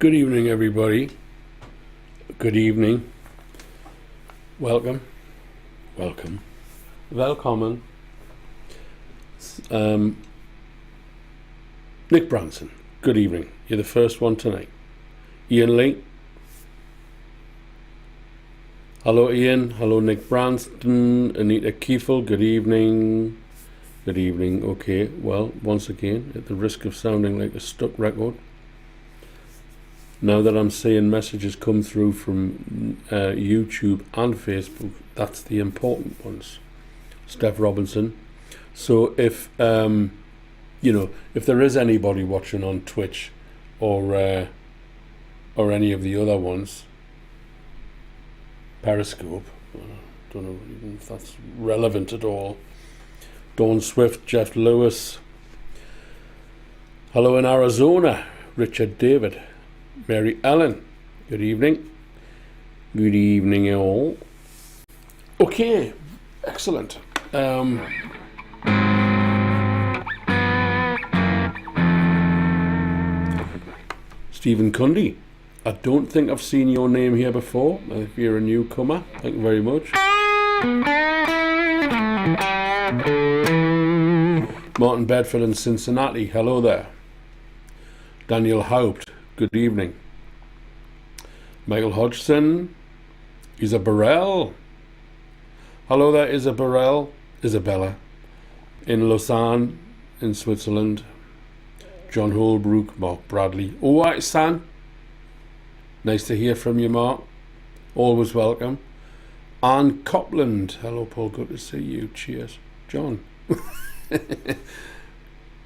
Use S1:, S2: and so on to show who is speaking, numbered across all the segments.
S1: Good evening, everybody. Good evening. Welcome. Welcome. Nick Branson, good evening. You're the first one tonight. Ian Lee. Hello, Ian. Hello, Nick Branson. Anita Kiefel, good evening. Good evening. Okay, well, once again, at the risk of sounding like a stuck record, now that I'm seeing messages come through from YouTube and Facebook, that's the important ones. Steph Robinson. So if if there is anybody watching on Twitch or any of the other ones, Periscope, don't know even if that's relevant at all. Dawn Swift, Jeff Lewis. Hello in Arizona, Richard David. Mary Ellen, good evening. Good evening, all. Okay, excellent. Stephen Cundy, I don't think I've seen your name here before. If you're a newcomer, thank you very much. Martin Bedford in Cincinnati, hello there. Daniel Haupt, good evening. Michael Hodgson, Isabella. Hello there, Isabella, in Lausanne, in Switzerland. John Holbrook, Mark Bradley. All right, Stan. Nice to hear from you, Mark. Always welcome. Anne Copland. Hello, Paul. Good to see you. Cheers. John.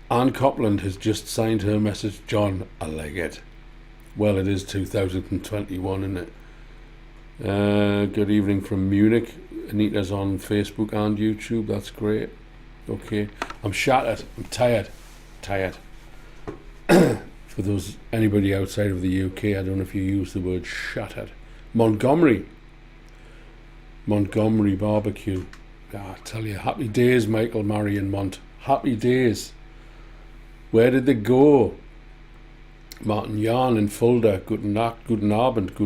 S1: Anne Copland has just signed her message. John, I like it. Well, it is 2021, isn't it? Good evening from Munich. Anita's on Facebook and YouTube. That's great. Okay. I'm shattered. I'm tired. For anybody outside of the UK, I don't know if you use the word shattered. Montgomery barbecue. I tell you, happy days, Michael, Marion Mont. Happy days. Where did they go? Martin Jahn in Fulda. Guten Abend.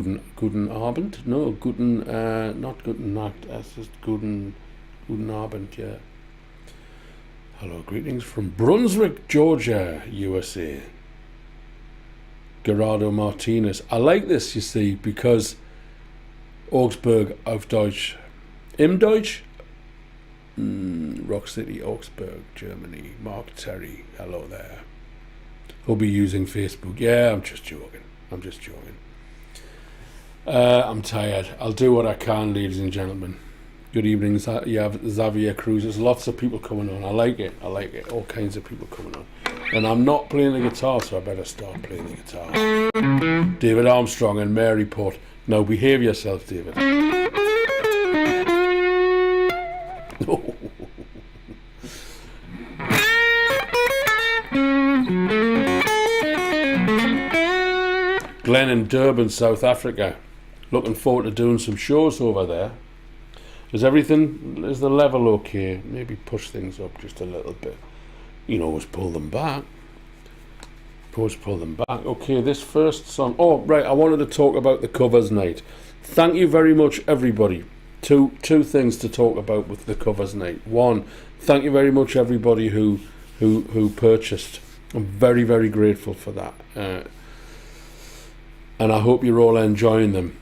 S1: No, not guten Nacht. That's just guten Abend, yeah. Hello, greetings from Brunswick, Georgia, USA. Gerardo Martinez. I like this, you see, because Augsburg auf Deutsch. Im Deutsch? Rock City, Augsburg, Germany. Mark Terry, hello there. He'll be using Facebook. Yeah, I'm just joking. I'm tired. I'll do what I can, ladies and gentlemen. Good evening, Xavier Cruz. There's lots of people coming on. I like it. All kinds of people coming on. And I'm not playing the guitar, so I better start playing the guitar. David Armstrong and Mary Port. Now behave yourself, David. Glenn in Durban, South Africa. Looking forward to doing some shows over there. Is the level okay? Maybe push things up just a little bit. You can always pull them back. Okay, this first song. Oh, right, I wanted to talk about the covers night. Thank you very much, everybody. Two things to talk about with the covers night. One, thank you very much, everybody who purchased. I'm very, very grateful for that. And I hope you're all enjoying them.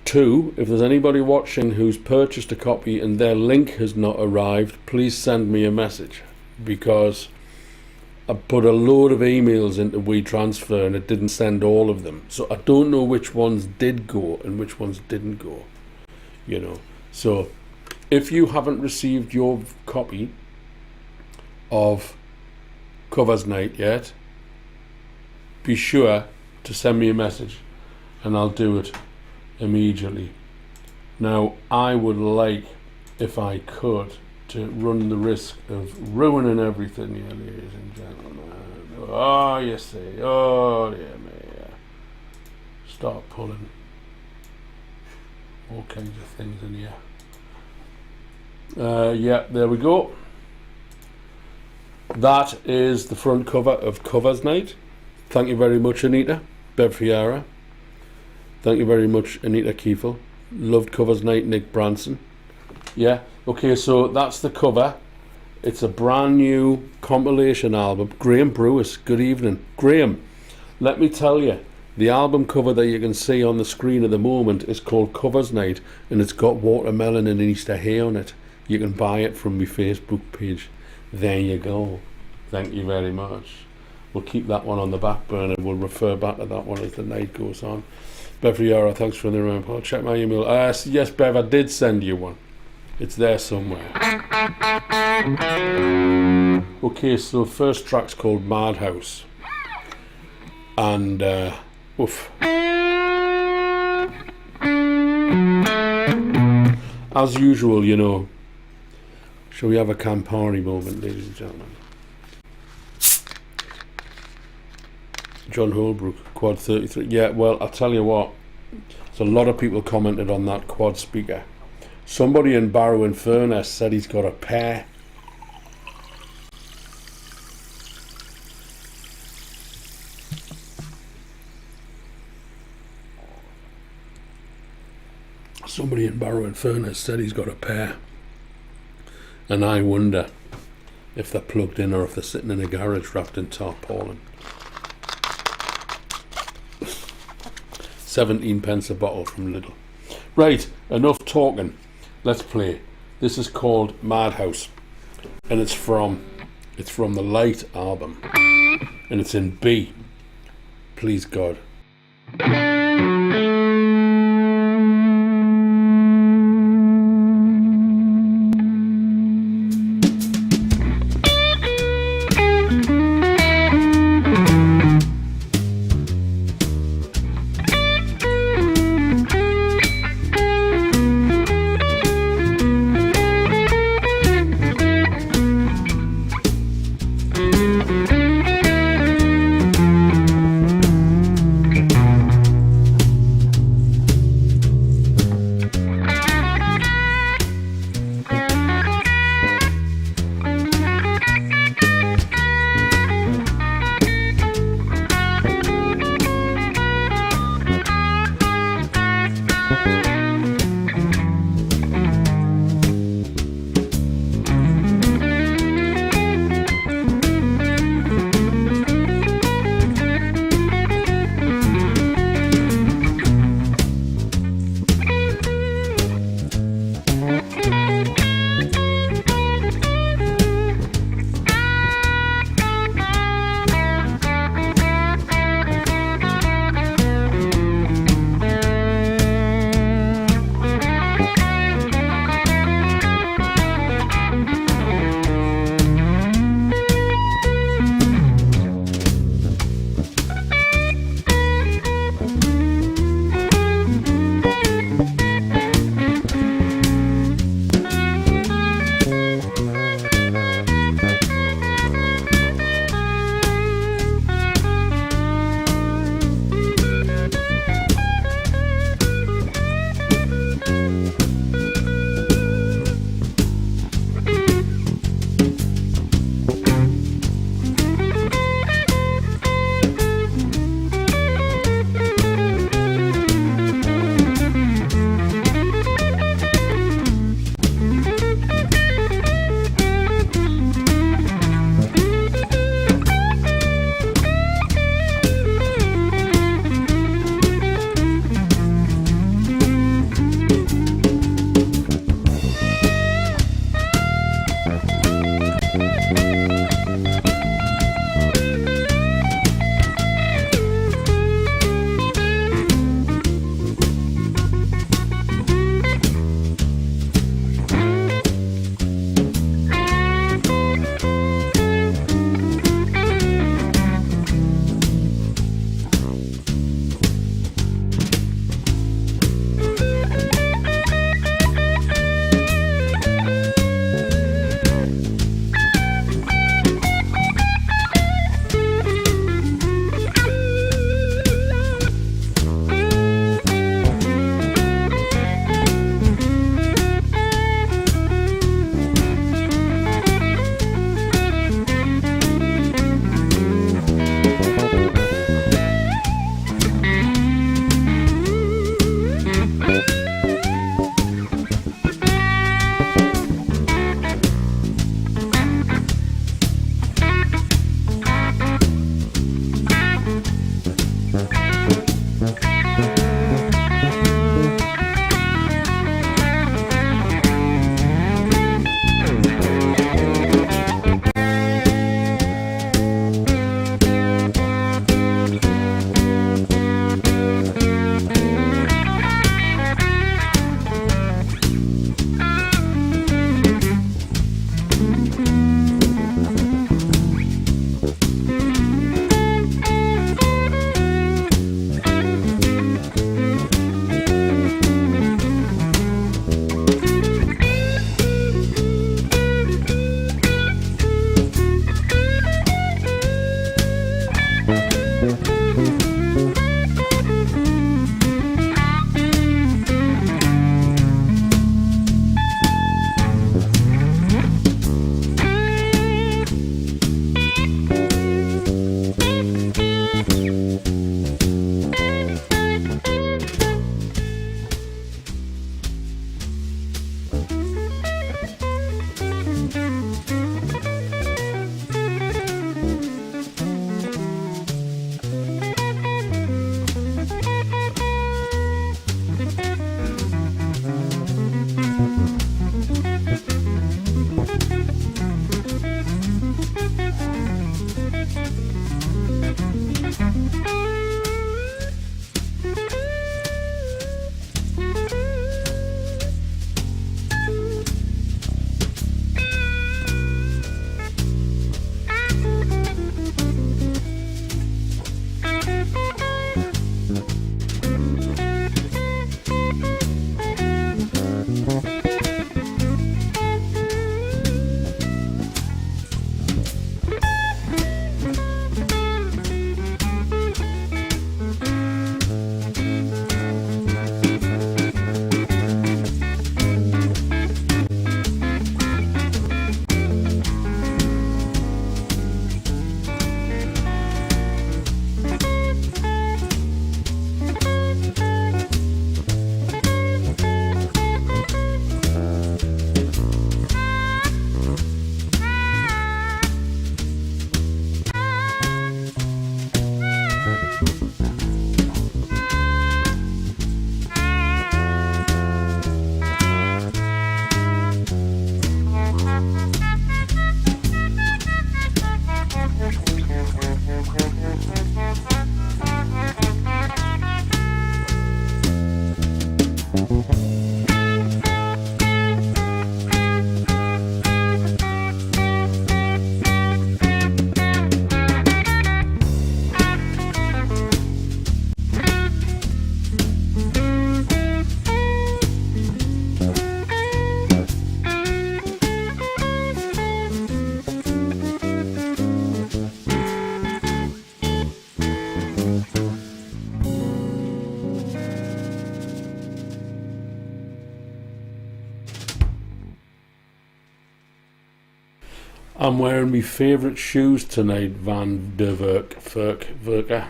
S1: Two, if there's anybody watching who's purchased a copy and their link has not arrived, please send me a message, because I put a load of emails into WeTransfer and it didn't send all of them. So I don't know which ones did go and which ones didn't go. So if you haven't received your copy of Covers Night yet, be sure to send me a message and I'll do it immediately. Now, I would like, if I could, to run the risk of ruining everything here, ladies and gentlemen. Oh, you see. Oh, yeah, man. Start pulling all kinds of things in here. Yeah, there we go. That is the front cover of Covers Night. Thank you very much, Anita. Bev Fiara. Thank you very much, Anita Kiefel. Loved covers night, Nick Branson. Yeah, okay, so that's the cover. It's a brand new compilation album. Graham Brewis, good evening. Graham, let me tell you, the album cover that you can see on the screen at the moment is called Covers Night, and it's got watermelon and Easter hay on it. You can buy it from my Facebook page. There you go. Thank you very much. We'll keep that one on the back burner. We'll refer back to that one as the night goes on. Bev Riara, thanks for the reminder. I'll check my email. Yes, Bev, I did send you one. It's there somewhere. Okay, so first track's called Madhouse. And, oof. As usual, you know. Shall we have a Campari moment, ladies and gentlemen? John Holbrook, Quad 33. Yeah, well, I'll tell you what. There's a lot of people commented on that quad speaker. Somebody in Barrow in Furness said he's got a pair. Somebody in Barrow in Furness said he's got a pair. And I wonder if they're plugged in or if they're sitting in a garage wrapped in tarpaulin. 17 pence a bottle from Lidl. Right, enough talking. Let's play. This is called Madhouse, and it's from the Light album, and it's in B. Please God. I'm wearing my favourite shoes tonight, Van der Verker.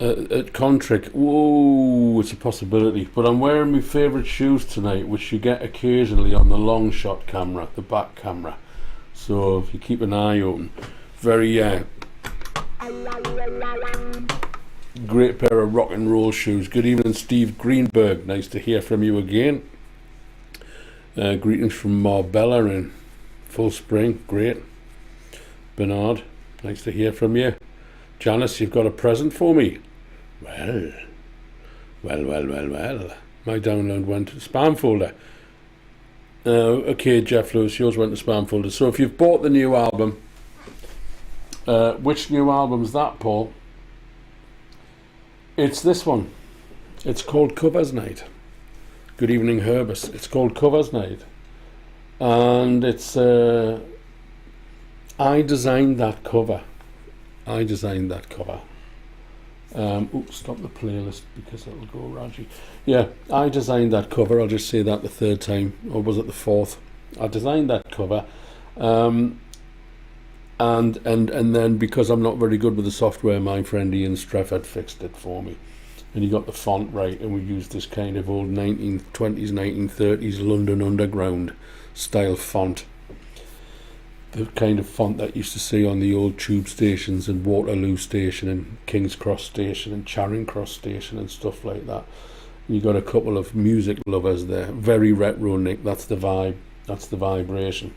S1: At Contrick. Whoa, it's a possibility. But I'm wearing my favourite shoes tonight, which you get occasionally on the long shot camera, the back camera. So if you keep an eye open, very great pair of rock and roll shoes. Good evening, Steve Greenberg. Nice to hear from you again. Greetings from Marbella in Full Spring. Great. Bernard, nice to hear from you. Janice, you've got a present for me. Well. My download went to spam folder. Okay, Jeff Lewis, yours went to spam folder. So if you've bought the new album, which new album's that, Paul? It's this one. It's called Covers Night. Good evening, Herbus. It's called Covers Night. And it's... I designed that cover. Oops, stop the playlist because it'll go raji. Yeah, I designed that cover. I'll just say that the third time, or was it the fourth? I designed that cover, and then because I'm not very good with the software, my friend Ian Strefford fixed it for me, and he got the font right, and we used this kind of old 1920s, 1930s London Underground style font. The kind of font that you used to see on the old tube stations and Waterloo Station and King's Cross Station and Charing Cross Station and stuff like that. You got a couple of music lovers there. Very retro, Nick. That's the vibe. That's the vibration.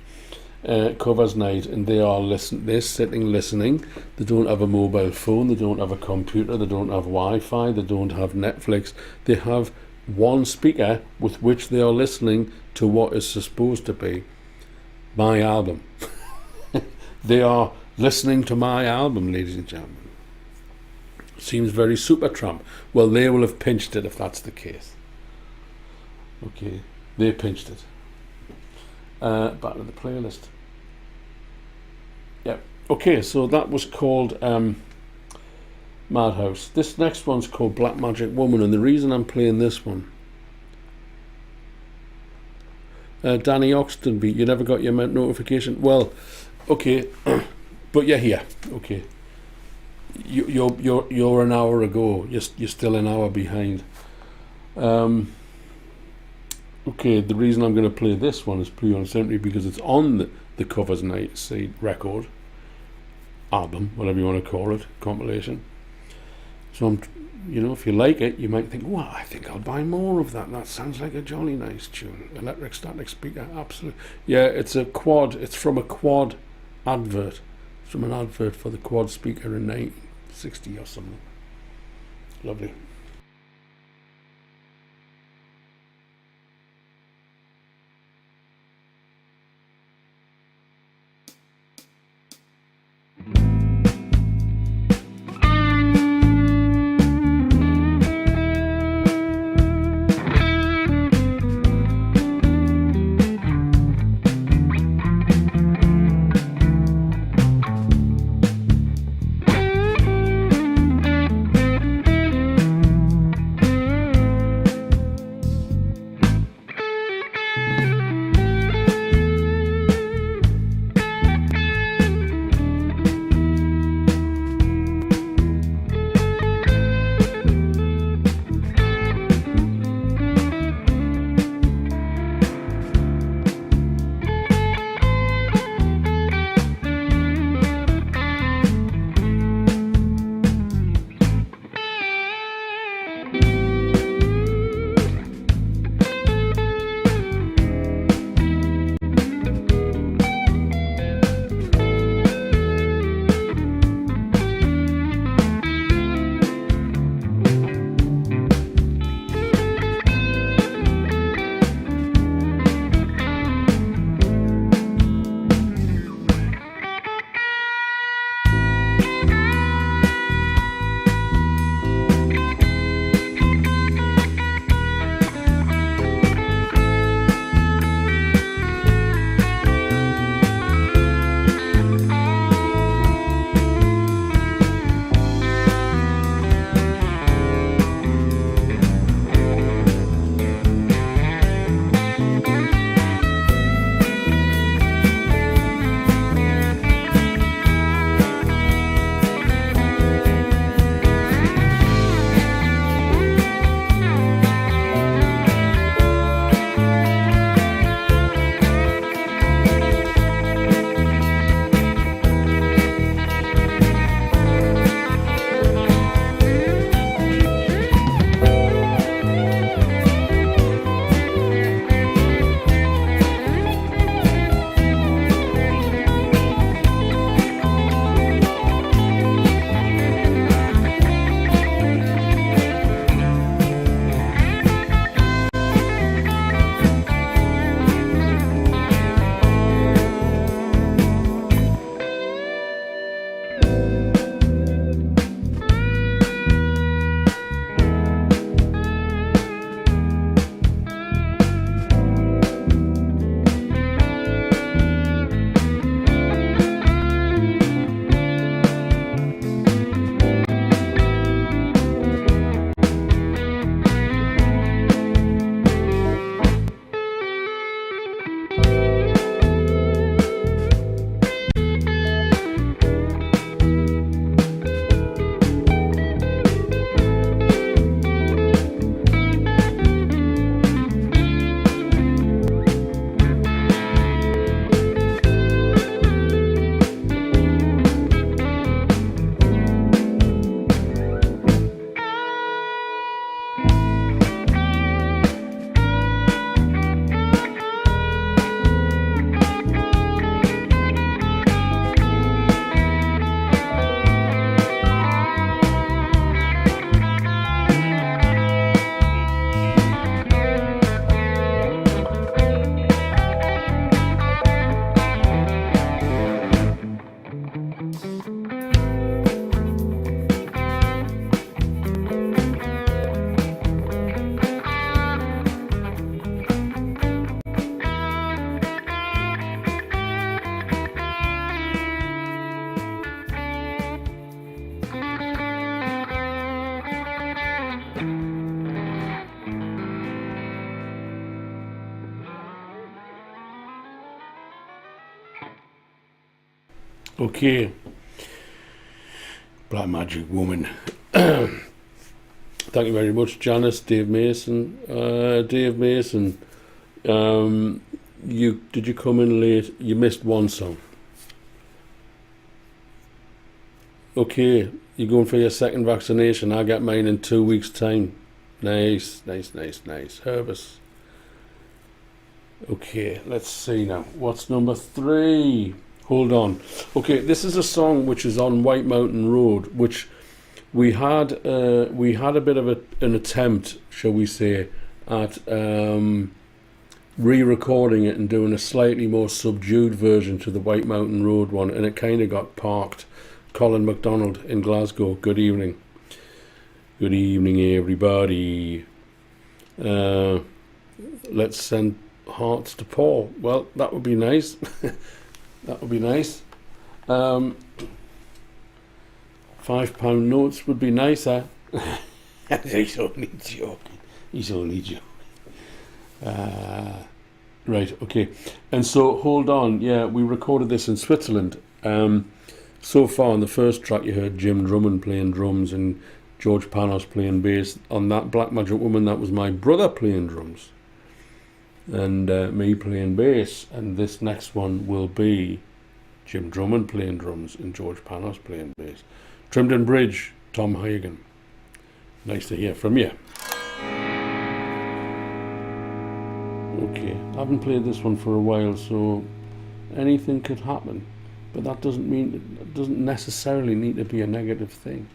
S1: Covers Night, and they are they're sitting listening. They don't have a mobile phone. They don't have a computer. They don't have Wi-Fi. They don't have Netflix. They have one speaker with which they are listening to what is supposed to be my album. They are listening to my album, ladies and gentlemen. Seems very Supertramp. Well, they will have pinched it if that's the case. Okay, they pinched it. Back to the playlist. Yeah. Okay, so that was called Madhouse. This next one's called Black Magic Woman, and the reason I'm playing this one, Danny Oxtonby, you never got your notification. Well, okay, but you're here. Okay, you're an hour ago. You're still an hour behind. Okay, the reason I'm going to play this one is purely and simply because it's on the Covers Night record, album, whatever you want to call it, compilation. So if you like it, you might think, well, I think I'll buy more of that. That sounds like a jolly nice tune. Electric static speaker, absolutely. Yeah, it's a quad. It's from a quad advert. It's from an advert for the quad speaker in 1960 or something. Lovely. Okay. Black Magic Woman. Thank you very much, Janice, Dave Mason. Did you come in late? You missed one song. Okay, you're going for your second vaccination. I get mine in 2 weeks' time. Nice. Herbus. Okay, let's see now. What's number 3? Hold on. Okay, this is a song which is on White Mountain Road, which we had a bit of an attempt, shall we say, at re-recording it and doing a slightly more subdued version to the White Mountain Road one, and it kind of got parked. Colin MacDonald in Glasgow. Good evening. Good evening, everybody. Let's send hearts to Paul. Well, that would be nice. That would be nice. £5 notes would be nicer. He's only joking. Right, okay. And so, hold on. Yeah, we recorded this in Switzerland. So far, on the first track, you heard Jim Drummond playing drums and George Panos playing bass. On that Black Magic Woman, that was my brother playing drums and me playing bass. And this next one will be Jim Drummond playing drums and George Panos playing bass. Trimden Bridge, Tom Hagen. Nice to hear from you. Okay, I haven't played this one for a while, so anything could happen. But that doesn't necessarily need to be a negative thing.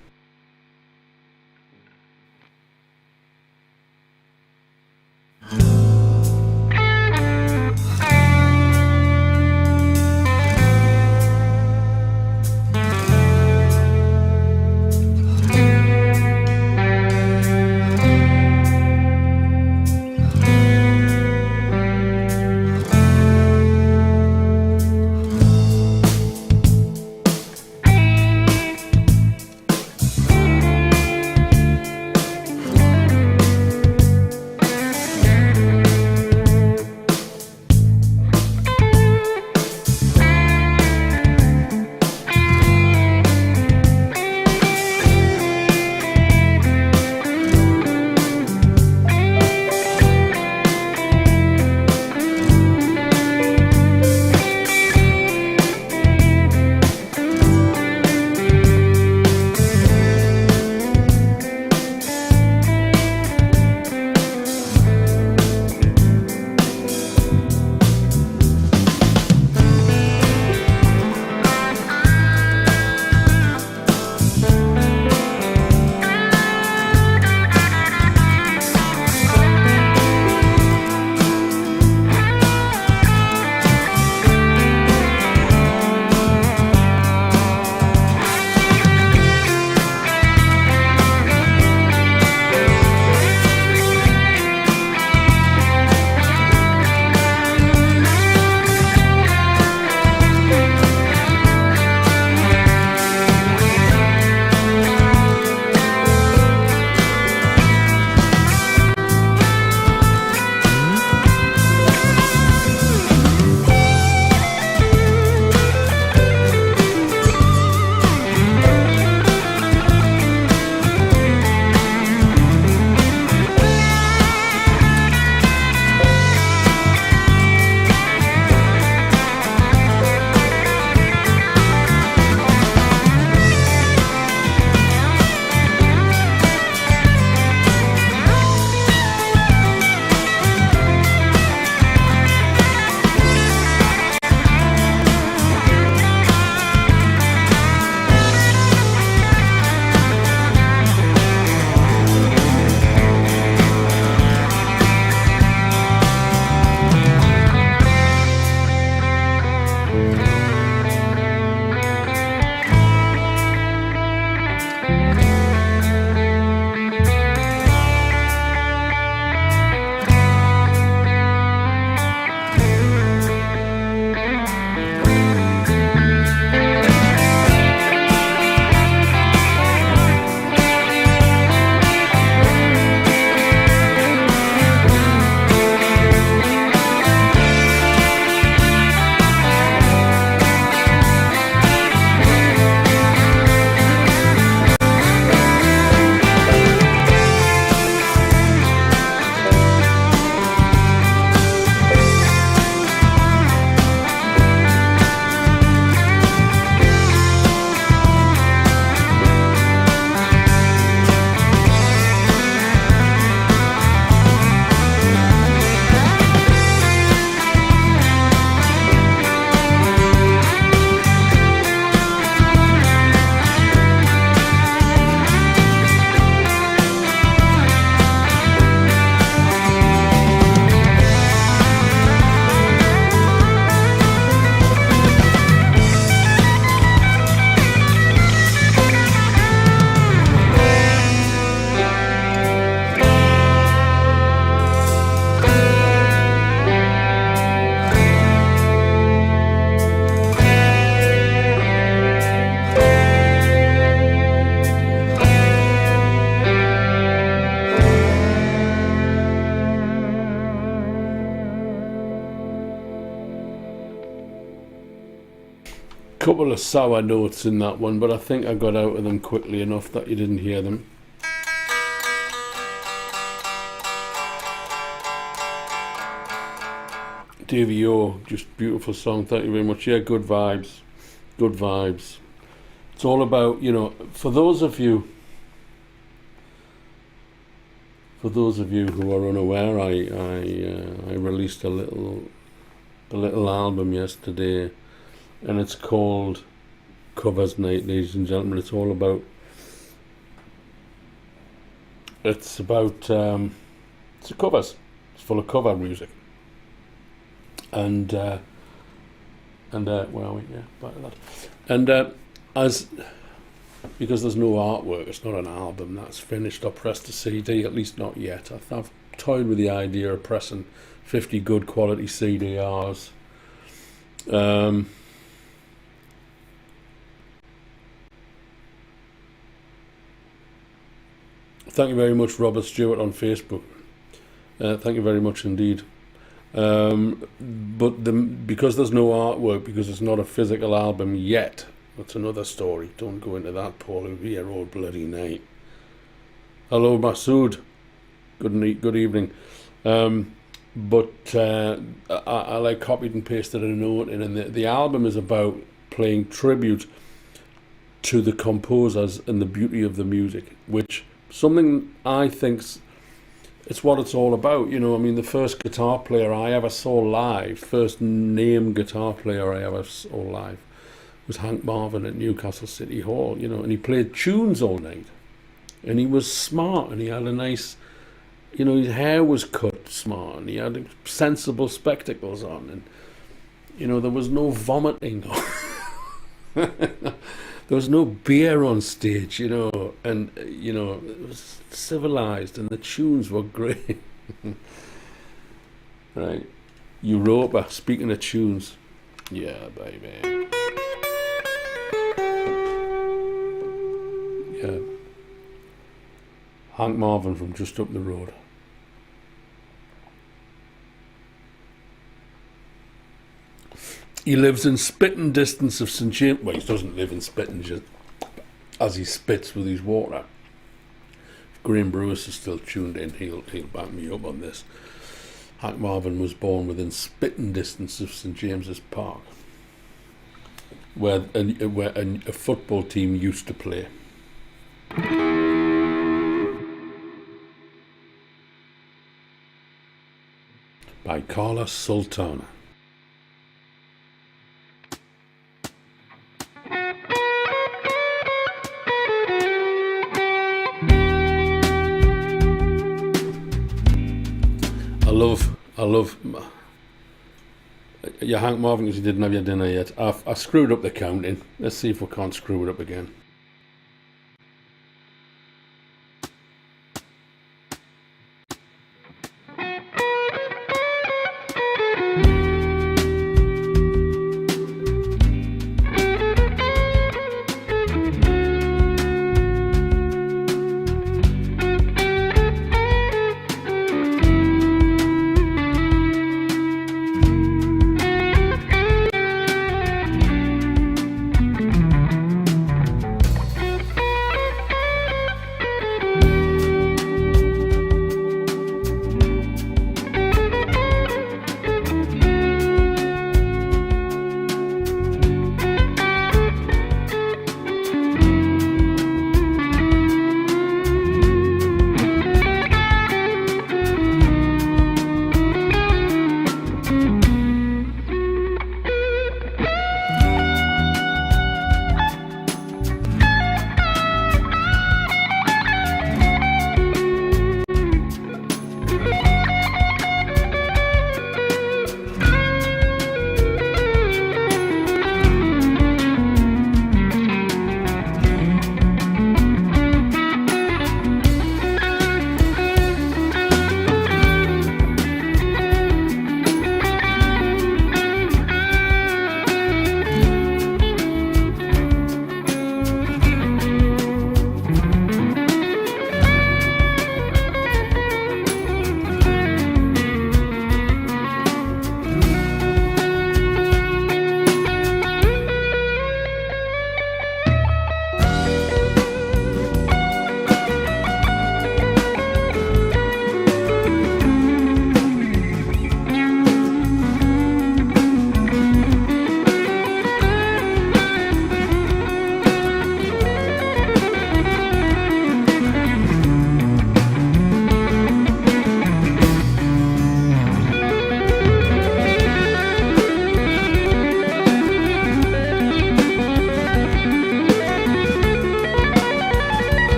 S1: couple of sour notes in that one, but I think I got out of them quickly enough that you didn't hear them. Davey O, just beautiful song, thank you very much. Yeah, good vibes, good vibes. It's all about, you know, for those of you who are unaware, I released a little album yesterday, and it's called Covers Night, ladies and gentlemen. It's all about, it's covers. It's full of cover music. And where are we? Yeah, back to that. And because there's no artwork, it's not an album that's finished or pressed to CD, at least not yet. I've toyed with the idea of pressing 50 good quality CDRs. Thank you very much, Robert Stewart on Facebook. Thank you very much indeed. But because there's no artwork, because it's not a physical album yet, that's another story. Don't go into that, Paul. It'll be here all bloody night. Hello, Masood. Good evening. But I like copied and pasted a note in, and the album is about playing tribute to the composers and the beauty of the music, which something I think's it's what it's all about, you know. I mean, the first guitar player I ever saw live, first name guitar player I ever saw live, was Hank Marvin at Newcastle City Hall, you know, and he played tunes all night. And he was smart, and he had a nice, you know, his hair was cut smart, and he had sensible spectacles on, and, you know, there was no vomiting. There was no beer on stage, you know, and, you know, it was civilized, and the tunes were great. Right. Europa, speaking of tunes. Yeah, baby. Yeah. Hank Marvin from just up the road. He lives in spitting distance of St James. Well, he doesn't live in spitting, just as he spits with his water. If Graham Brewis is still tuned in, he'll back me up on this. Hank Marvin was born within spitting distance of St James's Park, where a football team used to play. By Carlos Santana. I love your Hank Marvin, because you didn't have your dinner yet. I screwed up the counting. Let's see if we can't screw it up again.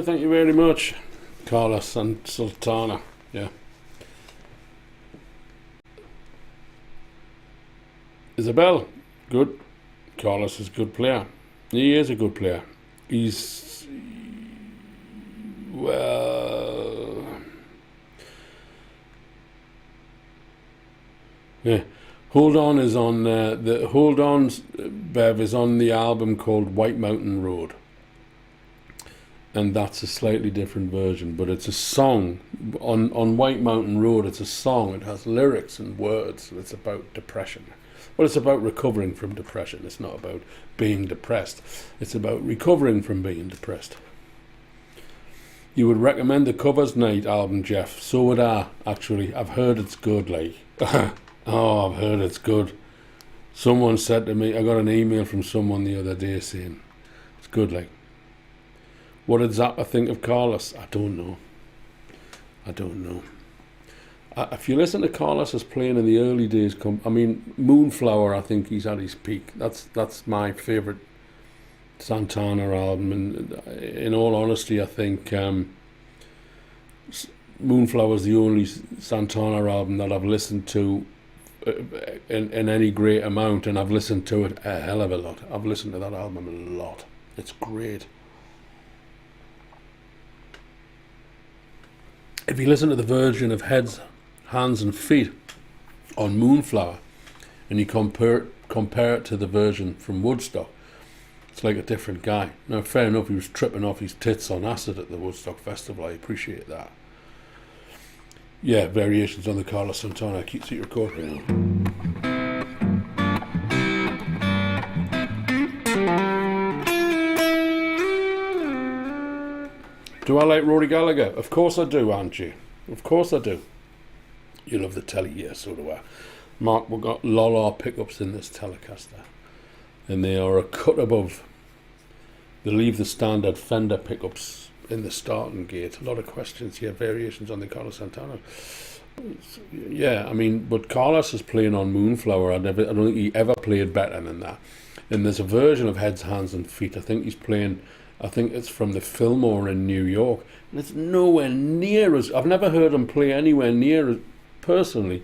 S1: thank you very much. Carlos and Santana, yeah. Isabel, good. Carlos is a good player. He is a good player. He's, well, yeah. Hold On is on the Hold On, Bev, is on the album called White Mountain Road, and that's a slightly different version, but it's a song on White Mountain Road. It's a song. It has lyrics and words. It's about depression. Well, it's about recovering from depression. It's not about being depressed. It's about recovering from being depressed. You would recommend the Covers Night album, Jeff? So would I, actually. I've heard it's good, like. Oh, I've heard it's good. Someone said to me, I got an email from someone the other day saying, it's good, like. What did Zappa think of Carlos? I don't know. If you listen to Carlos as playing in the early days, I mean, Moonflower, I think he's at his peak. That's my favourite Santana album, and in all honesty, I think Moonflower is the only Santana album that I've listened to in any great amount, and I've listened to it a hell of a lot. I've listened to that album a lot. It's great. If you listen to the version of Heads, Hands and Feet on Moonflower and you compare it to the version from Woodstock, it's like a different guy. Now, fair enough, he was tripping off his tits on acid at the Woodstock Festival. I appreciate that. Yeah, variations on the Carlos Santana. Keep your record right now. Do I like Rory Gallagher? Of course I do, Angie. Of course I do. You love the telly, yeah, so do I. Mark, we've got Lala pickups in this Telecaster, and they are a cut above the Leave the Standard Fender pickups in the starting gate. A lot of questions here, variations on the Carlos Santana. Yeah, I mean, but Carlos is playing on Moonflower. I don't think he ever played better than that. And there's a version of Heads, Hands and Feet. I think it's from the Fillmore in New York, and it's nowhere near as, I've never heard him play anywhere near as, personally,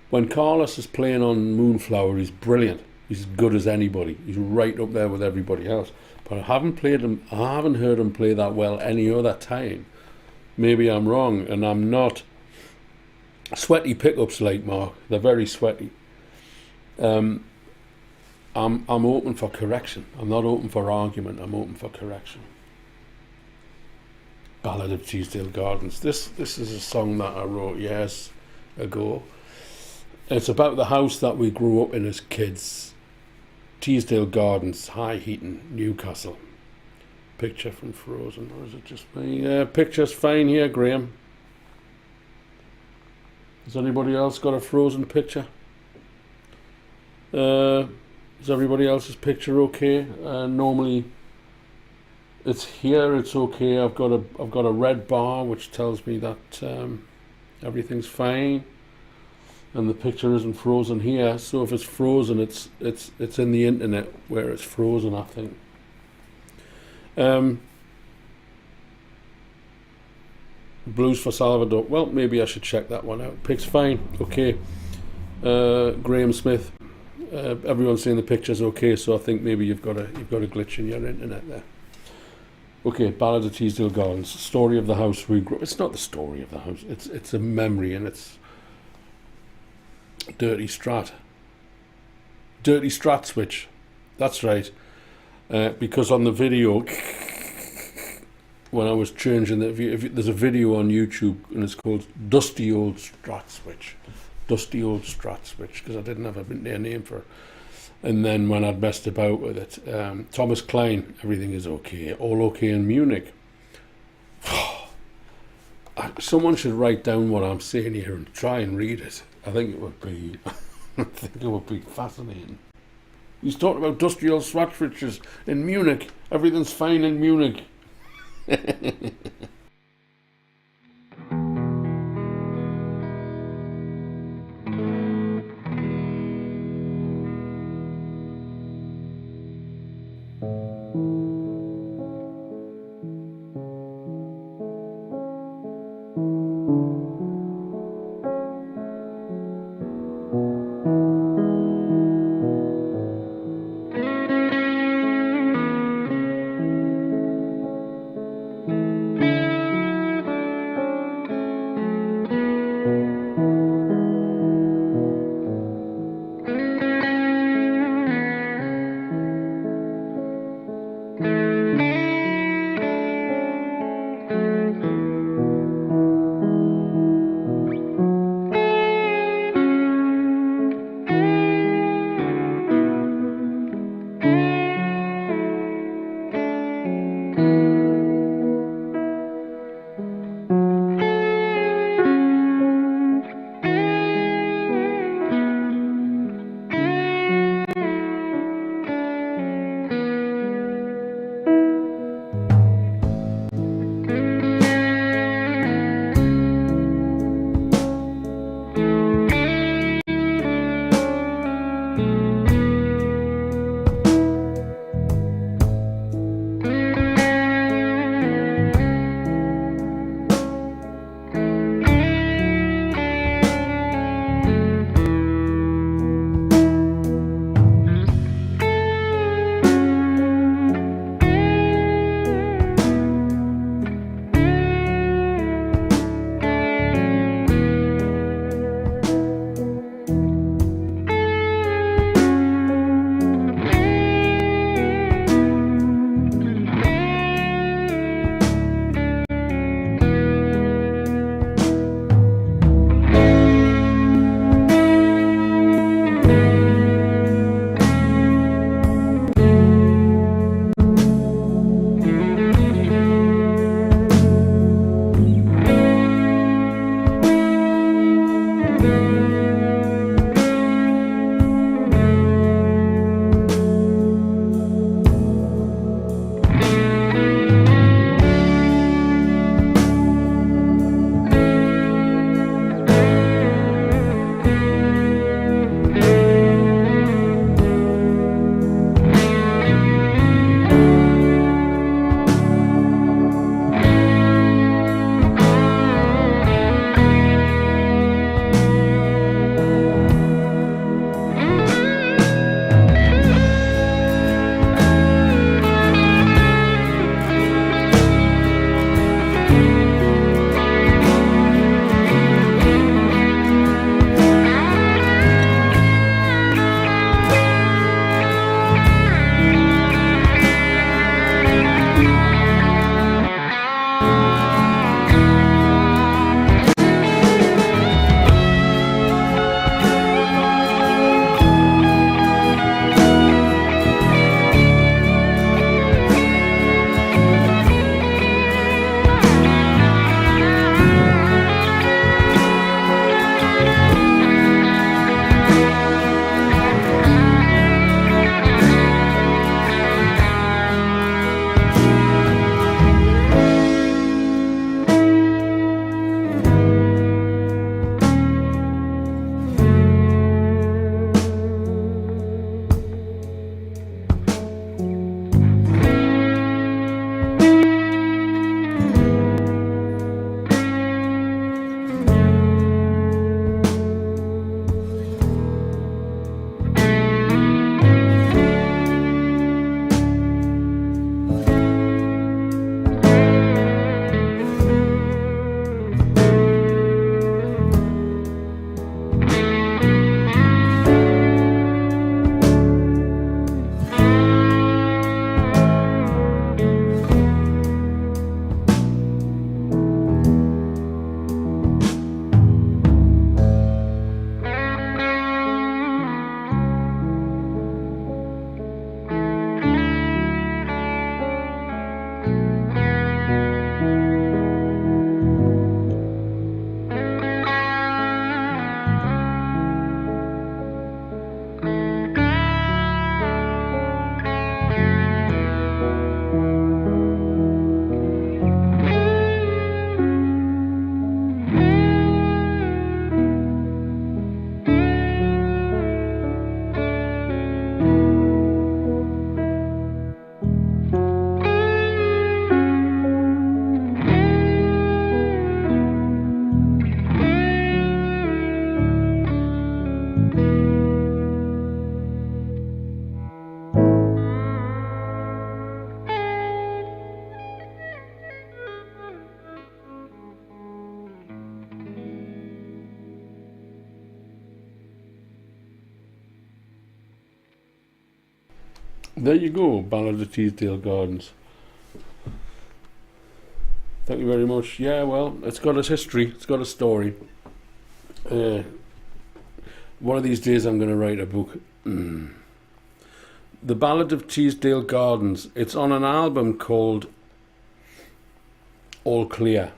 S1: when Carlos is playing on Moonflower, he's brilliant. He's as good as anybody. He's right up there with everybody else. But I haven't heard him play that well any other time. Maybe I'm wrong, and I'm not. Sweaty pickups, like Mark. They're very sweaty. I'm open for correction. I'm not open for argument. I'm open for correction. Ballad of Teesdale Gardens. This is a song that I wrote years ago. It's about the house that we grew up in as kids. Teesdale Gardens, High Heaton, Newcastle. Picture from Frozen, or is it just me? Picture's fine here, Graham. Has anybody else got a Frozen picture? Is everybody else's picture okay? Normally it's here, it's okay. I've got a red bar which tells me that everything's fine, and the picture isn't frozen here. So if it's frozen, it's in the internet where it's frozen, I think. Blues for Salvador. Well, maybe I should check that one out. Pic's fine, okay. Graham Smith. Everyone's saying the picture's okay, so I think maybe you've got a glitch in your internet there. Okay, Ballad of Teesdale Gardens, story of the house we grew. It's not the story of the house. It's a memory, and it's Dirty Strat switch. That's right. Because on the video, when I was changing there's a video on YouTube, and it's called Dusty Old Strat Switch. Dusty Old Strat Switch, because I didn't have a name for it. And then when I'd messed about with it, Thomas Klein, everything is okay, all okay in Munich. Someone should write down what I'm saying here and try and read it. I think it would be fascinating. He's talking about Dusty Old Strat Switches in Munich. Everything's fine in Munich. There you go, Ballad of Teesdale Gardens. Thank you very much. Yeah, well, it's got a history, it's got a story. One of these days I'm going to write a book. The Ballad of Teesdale Gardens. It's on an album called All Clear.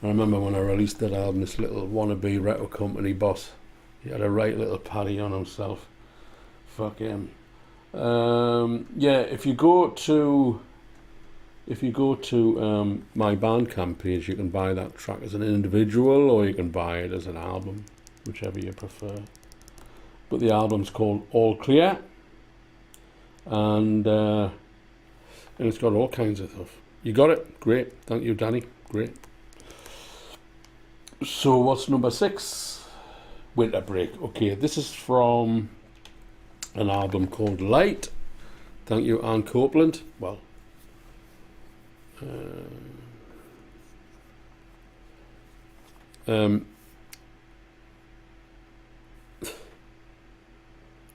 S1: I remember when I released that album, this little wannabe record company boss, he had a right little paddy on himself. Fuck him. Yeah, if you go to my Bandcamp page, you can buy that track as an individual, or you can buy it as an album, whichever you prefer. But the album's called All Clear, and it's got all kinds of stuff. You got it? Great. Thank you, Danny. Great. So what's number 6? Winter Break. Okay, this is from an album called Light. Thank you, Anne Copeland. Well,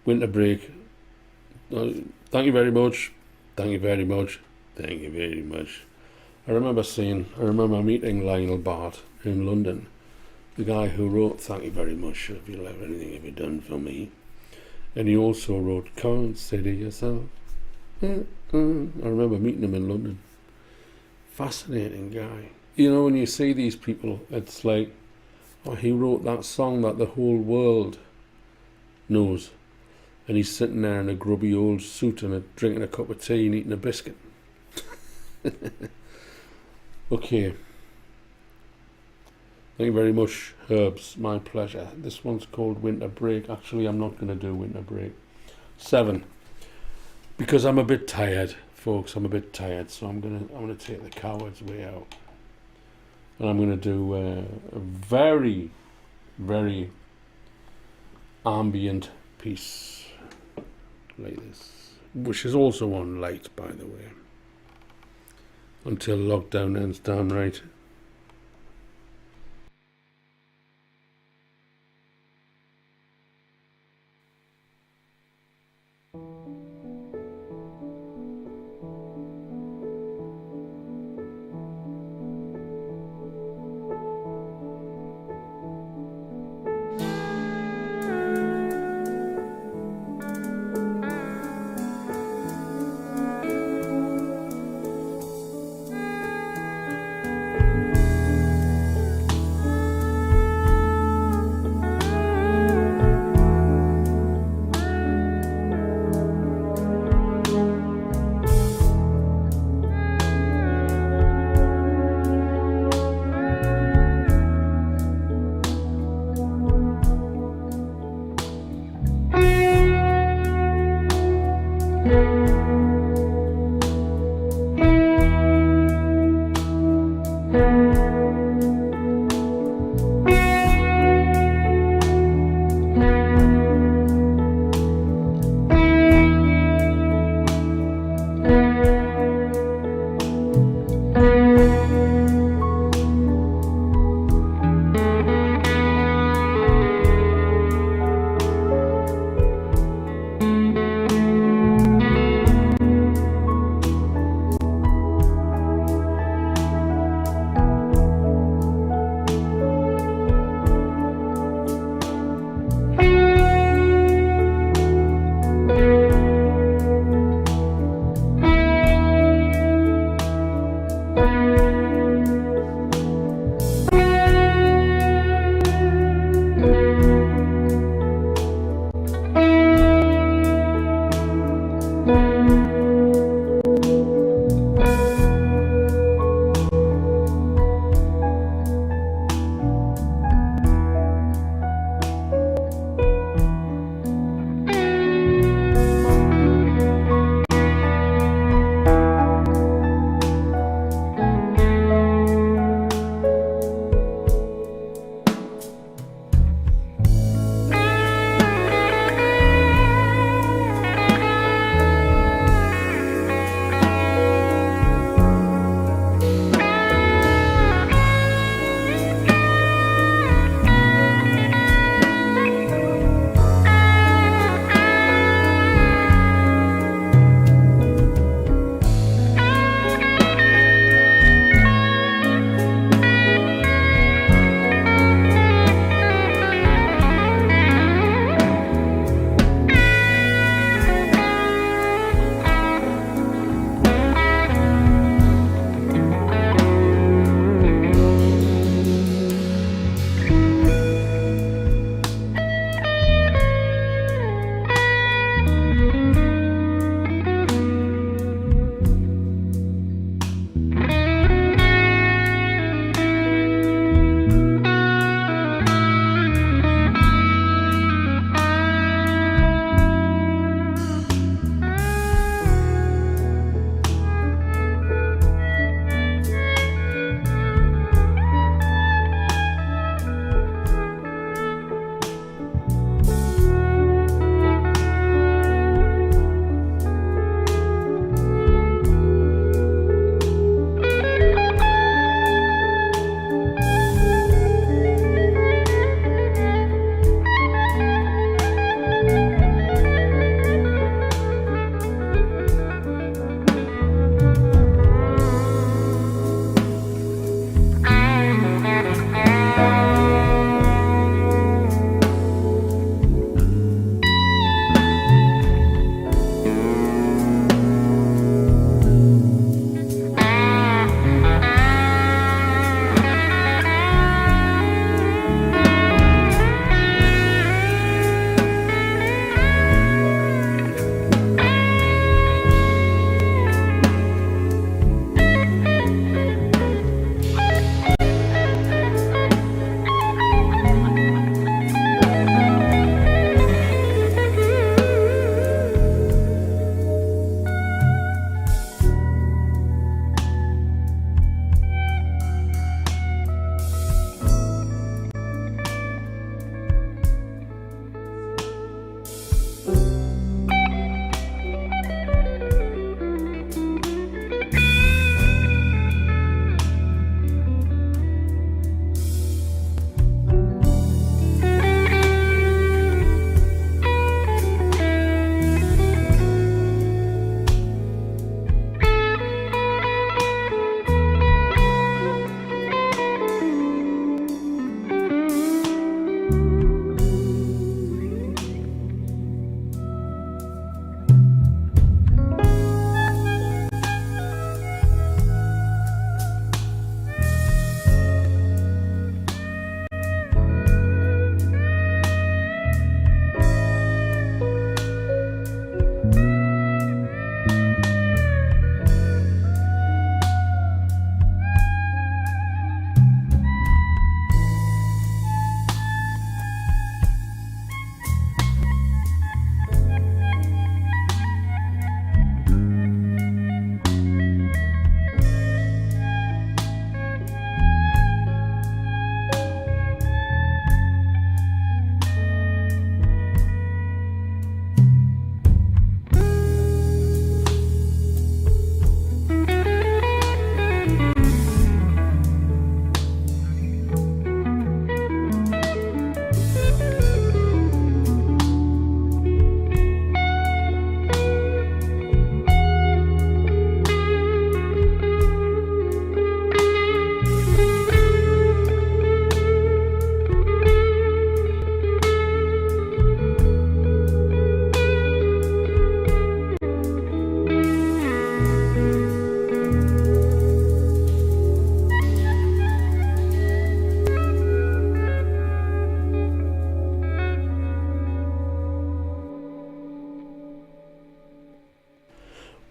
S1: Winter Break. Thank you very much. Thank you very much. Thank you very much. I remember meeting Lionel Bart in London, the guy who wrote Thank You Very Much, Have You Left Anything Ever Done For Me? And he also wrote Consider Yourself. I remember meeting him in London. Fascinating guy. You know, when you see these people, it's like, oh, he wrote that song that the whole world knows. And he's sitting there in a grubby old suit and drinking a cup of tea and eating a biscuit. Okay. Thank you very much, Herbs. My pleasure. This one's called Winter Break. Actually, I'm not going to do Winter Break. 7. Because I'm a bit tired, folks. I'm a bit tired, so I'm gonna take the coward's way out, and I'm gonna do a very, very ambient piece like this, which is also on Light, by the way. Until lockdown ends downright.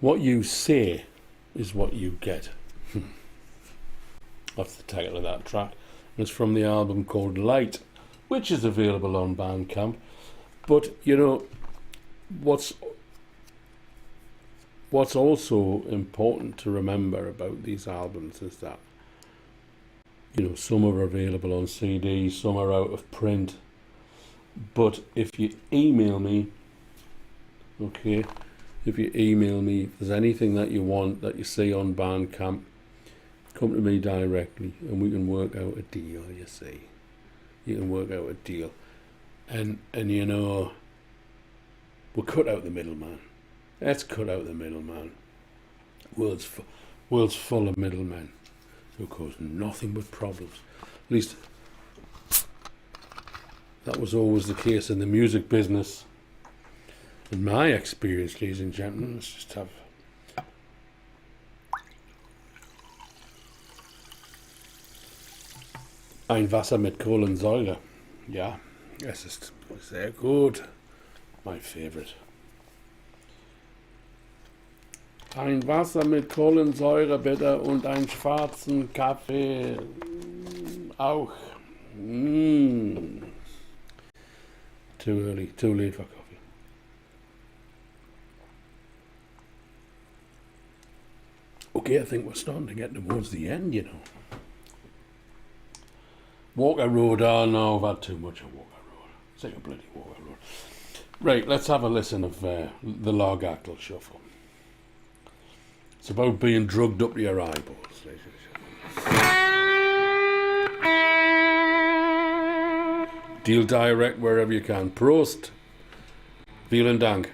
S1: What you say is what you get. That's the title of that track. It's from the album called Light, which is available on Bandcamp. But you know, what's also important to remember about these albums is that, you know, some are available on CD, some are out of print. But if you email me, okay, if there's anything that you want that you see on Bandcamp, come to me directly and we can work out a deal, you see. You can work out a deal. And you know, we'll cut out the middleman. Let's cut out the middleman. World's full of middlemen who cause nothing but problems. At least that was always the case in the music business. In my experience, ladies and gentlemen, let's just have ein Wasser mit Kohlensäure. Ja, es ist sehr gut. My favorite. Ein Wasser mit Kohlensäure bitte und einen schwarzen Kaffee auch. Too early, too late for coffee. Okay, I think we're starting to get towards the end, you know. Walker Road, oh no, I've had too much of Walker Road. It's like a bloody Walker Road. Right, let's have a listen of the Largactyl Shuffle. It's about being drugged up to your eyeballs, ladies and gentlemen. Deal direct wherever you can. Prost. Vielen Dank.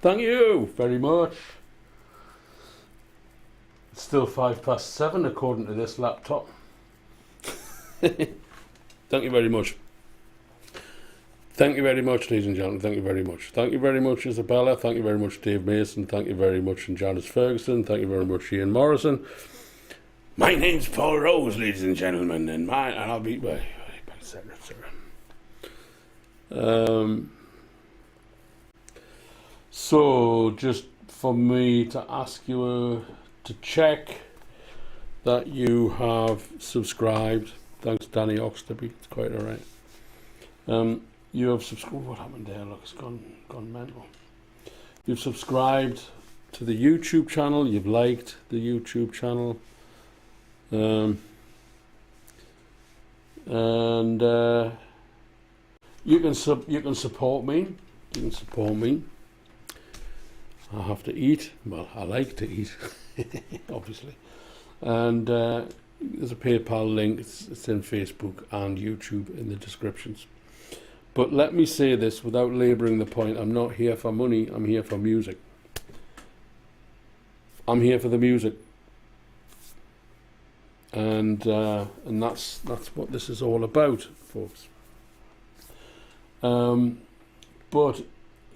S1: Thank you very much. It's still 7:05 according to this laptop. Thank you very much. Thank you very much, ladies and gentlemen. Thank you very much. Thank you very much, Isabella. Thank you very much, Dave Mason. Thank you very much, and Janice Ferguson. Thank you very much, Ian Morrison. My name's Paul Rose, ladies and gentlemen, and I'll be etc. So just for me to ask you to check that you have subscribed. Thanks, Danny Oxterby. It's quite all right. You have subscribed. What happened there? Look, it's gone mental. You've subscribed to the YouTube channel. You've liked the YouTube channel, and you can support me. You can support me. I have to eat. Well, I like to eat, obviously. And there's a PayPal link. It's in Facebook and YouTube in the descriptions. But let me say this without labouring the point. I'm not here for money. I'm here for music. I'm here for the music. And that's what this is all about, folks. But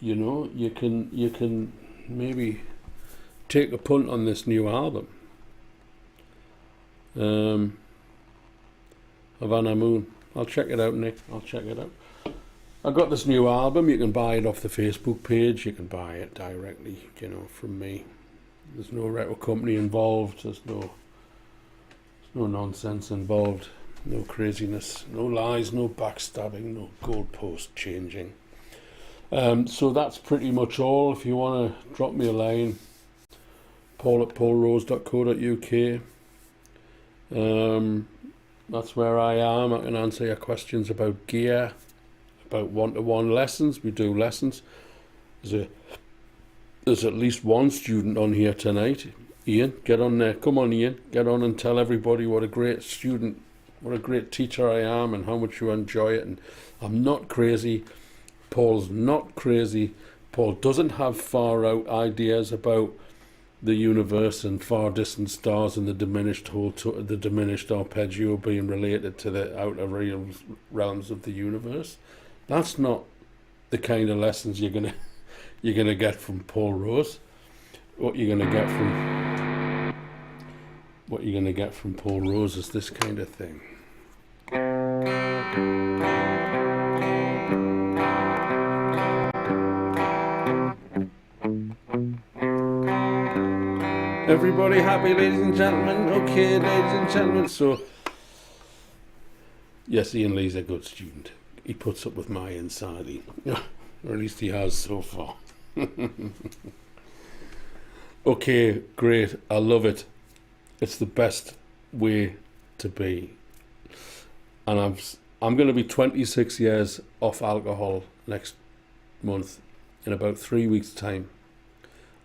S1: you know, you can maybe take a punt on this new album. Havana Moon. I'll check it out, Nick. I'll check it out. I've got this new album. You can buy it off the Facebook page. You can buy it directly, you know, from me. There's no record company involved. There's no nonsense involved. No craziness. No lies. No backstabbing. No goalpost changing. So that's pretty much all. If you want to drop me a line, paul@paulrose.co.uk. That's where I am. I can answer your questions about gear, about one-to-one lessons. We do lessons. There's at least one student on here tonight. Ian, get on there. Come on, Ian. Get on and tell everybody what a great student, what a great teacher I am, and how much you enjoy it. And I'm not crazy. Paul's not crazy. Paul doesn't have far out ideas about the universe and far distant stars and the diminished arpeggio being related to the outer realms of the universe. That's not the kind of lessons you're gonna get from Paul Rose. What you're gonna get from Paul Rose is this kind of thing. Everybody happy, ladies and gentlemen? Okay, ladies and gentlemen. So, yes, Ian Lee's a good student. He puts up with my insanity. Or at least he has so far. Okay, great. I love it. It's the best way to be. And I'm going to be 26 years off alcohol next month. In about 3 weeks' time,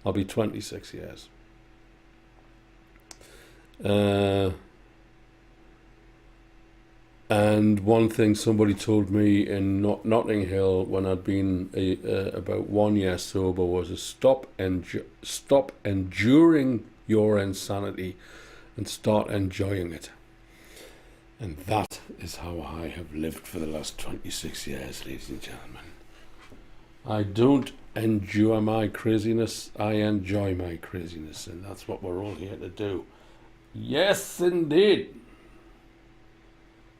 S1: I'll be 26 years. And one thing somebody told me in Notting Hill when I'd been about 1 year sober was stop enduring your insanity and start enjoying it. And that is how I have lived for the last 26 years, ladies and gentlemen. I don't endure my craziness, I enjoy my craziness, and that's what we're all here to do. Yes, indeed.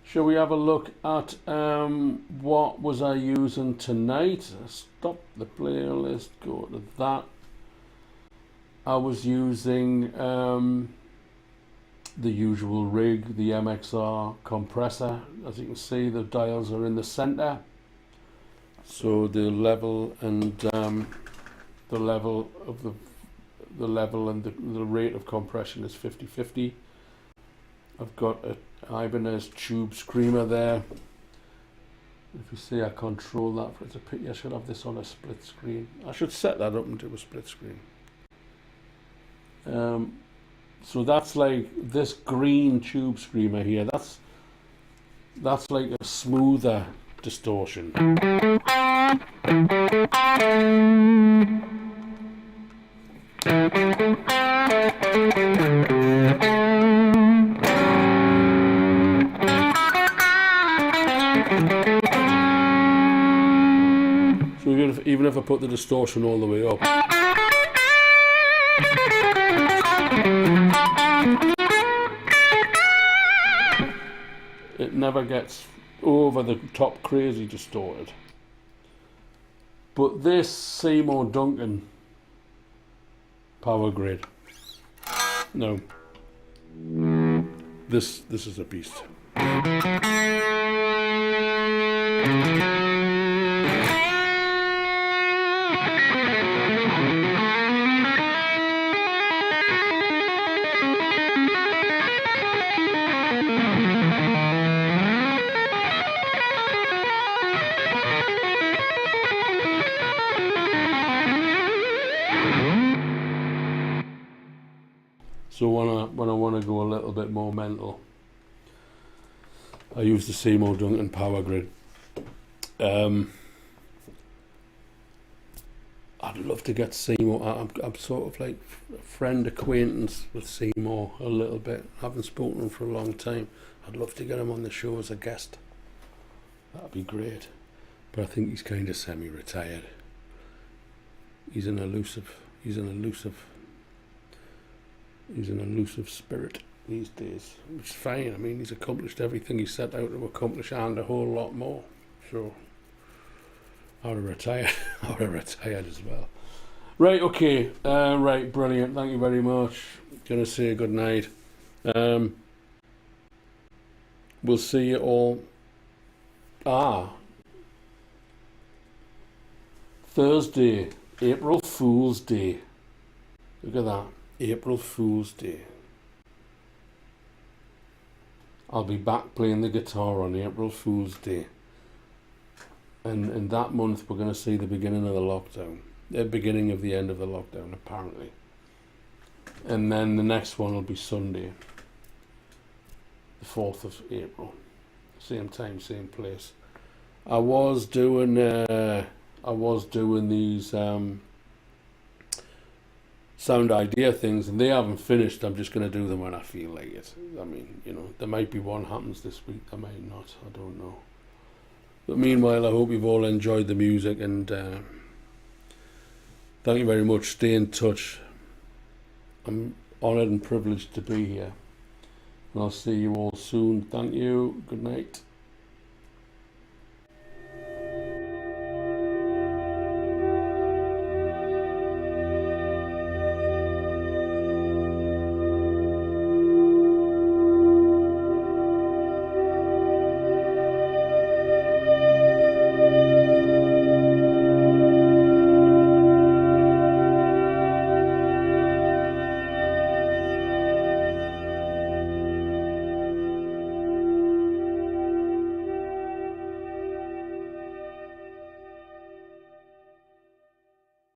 S1: Shall we have a look at what was I using tonight? Stop the playlist, go to that. I was using the usual rig, the MXR compressor. As you can see, the dials are in the center. So the level and the rate of compression is 50-50. I've got a Ibanez tube screamer there. If you see, I control that. It's a pity I should have this on a split screen. I should set that up into a split screen. So that's like this green tube screamer here. That's like a smoother distortion. So even if I put the distortion all the way up, it never gets over the top crazy distorted. But this Seymour Duncan power grid, no, this is a beast. So when I want to go a little bit more mental, I use the Seymour Duncan power grid. I'd love to get Seymour. I'm sort of like a friend acquaintance with Seymour a little bit. I haven't spoken to him for a long time. I'd love to get him on the show as a guest. That'd be great. But I think he's kind of semi-retired. He's an elusive spirit these days, which is fine. I mean, he's accomplished everything he set out to accomplish and a whole lot more. So I would have retired. I would have retired as well. Right, okay. Right, brilliant. Thank you very much. Gonna say good night. We'll see you all. Thursday, April Fool's Day. Look at that. April Fool's Day. I'll be back playing the guitar on April Fool's Day. And in that month we're going to see the beginning of the lockdown. The beginning of the end of the lockdown, apparently. And then the next one will be Sunday, the 4th of April. Same time, same place. I was doing these sound idea things, and they haven't finished. I'm just going to do them when I feel like it. I mean, you know, there might be one happens this week, there might not, I don't know. But meanwhile, I hope you've all enjoyed the music, and thank you very much. Stay in touch. I'm honoured and privileged to be here, and I'll see you all soon. Thank you. Good night.